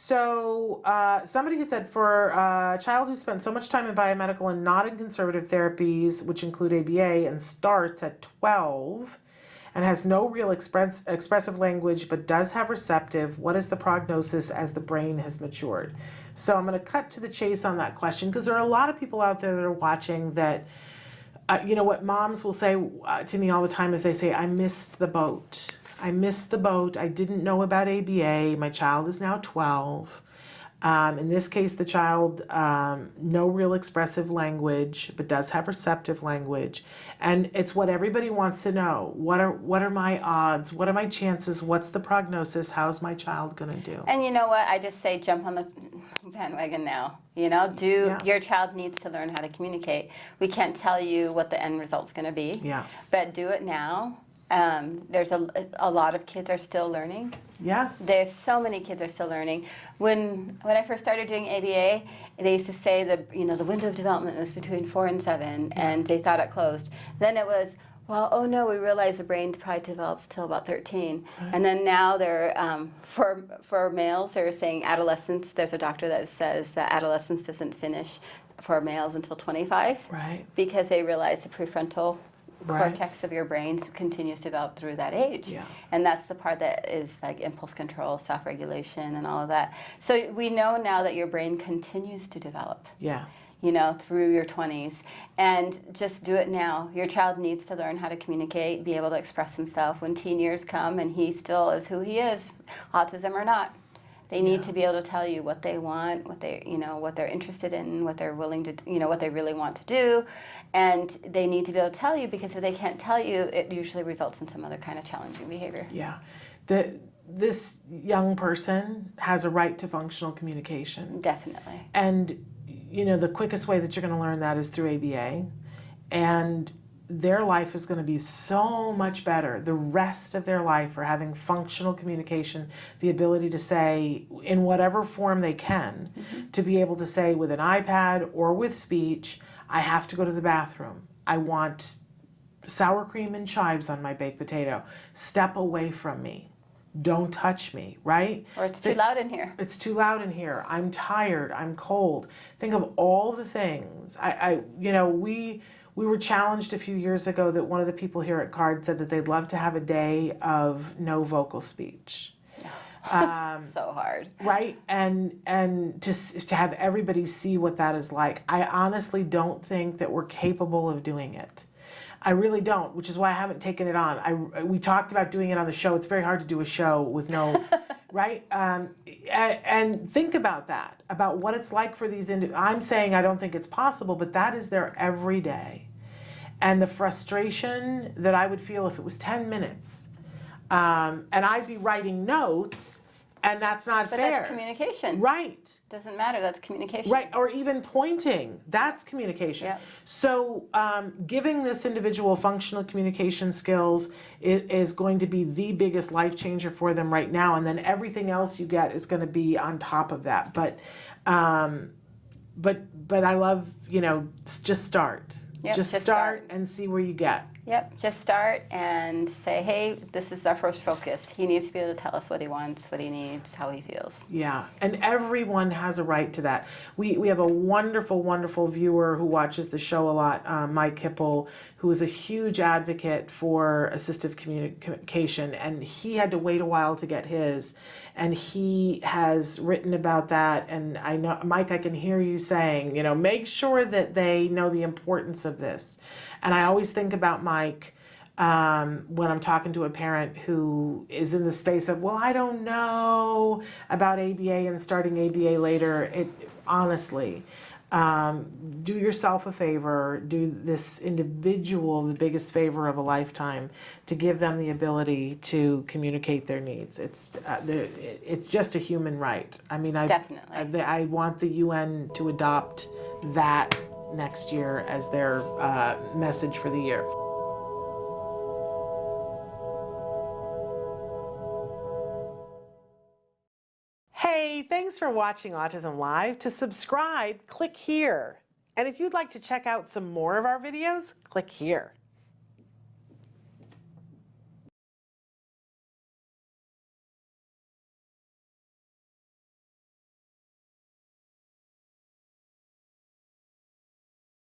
So somebody had said, for a child who spent so much time in biomedical and not in conservative therapies, which include ABA, and starts at 12 and has no real expressive language but does have receptive, what is the prognosis as the brain has matured? So I'm going to cut to the chase on that question, because there are a lot of people out there that are watching that, you know, what moms will say to me all the time is they say, I missed the boat. I missed the boat. I didn't know about ABA. My child is now 12. In this case, the child, no real expressive language, but does have receptive language. And it's what everybody wants to know. What are my odds? What are my chances? What's the prognosis? How's my child going to do? And you know what? I just say jump on the bandwagon now. You know, your child needs to learn how to communicate. We can't tell you what the end result's going to be. Yeah. But do it now. There's a lot of kids are still learning. Yes. There's so many kids are still learning. When I first started doing ABA, they used to say the window of development was between 4 and 7, and they thought it closed. Then it was, well, oh no, we realize the brain probably develops till about 13. Right. And then now they're, for males, they're saying adolescence. There's a doctor that says that adolescence doesn't finish for males until 25. Right. Because they realize the prefrontal cortex of your brain continues to develop through that age. Yeah. And that's the part that is like impulse control, self-regulation, and all of that. So we know now that your brain continues to develop. Yeah. You know, through your 20s. And just do it now. Your child needs to learn how to communicate, be able to express himself when teen years come and he still is who he is, autism or not. They need to be able to tell you what they want, what they're interested in, what they're willing to, what they really want to do. And they need to be able to tell you, because if they can't tell you, it usually results in some other kind of challenging behavior. Yeah. This young person has a right to functional communication. Definitely. And, the quickest way that you're going to learn that is through ABA. And their life is going to be so much better the rest of their life for having functional communication, the ability to say in whatever form they can, to be able to say with an iPad or with speech, I have to go to the bathroom. I want sour cream and chives on my baked potato. Step away from me. Don't touch me, right? Or it's too loud in here. It's too loud in here. I'm tired. I'm cold. Think of all the things. We were challenged a few years ago that one of the people here at CARD said that they'd love to have a day of no vocal speech. So hard. Right? And to have everybody see what that is like. I honestly don't think that we're capable of doing it. I really don't, which is why I haven't taken it on. We talked about doing it on the show. It's very hard to do a show with no, right? And think about that, about what it's like for these I'm saying I don't think it's possible, but that is their every day. And the frustration that I would feel if it was 10 minutes, and I'd be writing notes, and that's not fair. But that's communication. Right. Doesn't matter, that's communication. Right, or even pointing, that's communication. Yep. So giving this individual functional communication skills is going to be the biggest life changer for them right now, and then everything else you get is going to be on top of that. But I love, just start. Yep, just start and see where you get. Yep, just start and say, hey, this is our first focus. He needs to be able to tell us what he wants, what he needs, how he feels. Yeah, and everyone has a right to that. We have a wonderful, wonderful viewer who watches the show a lot, Mike Hipple, who is a huge advocate for assistive communication, and he had to wait a while to get his, and he has written about that. And I know, Mike, I can hear you saying, make sure that they know the importance of this. And I always think about Mike when I'm talking to a parent who is in the space of, well, I don't know about ABA and starting ABA later. Honestly, do yourself a favor, do this individual the biggest favor of a lifetime to give them the ability to communicate their needs. It's just a human right. I mean, Definitely. I want the UN to adopt that next year as their message for the year. Hey, thanks for watching Autism Live. To subscribe, click here. And if you'd like to check out some more of our videos, click here.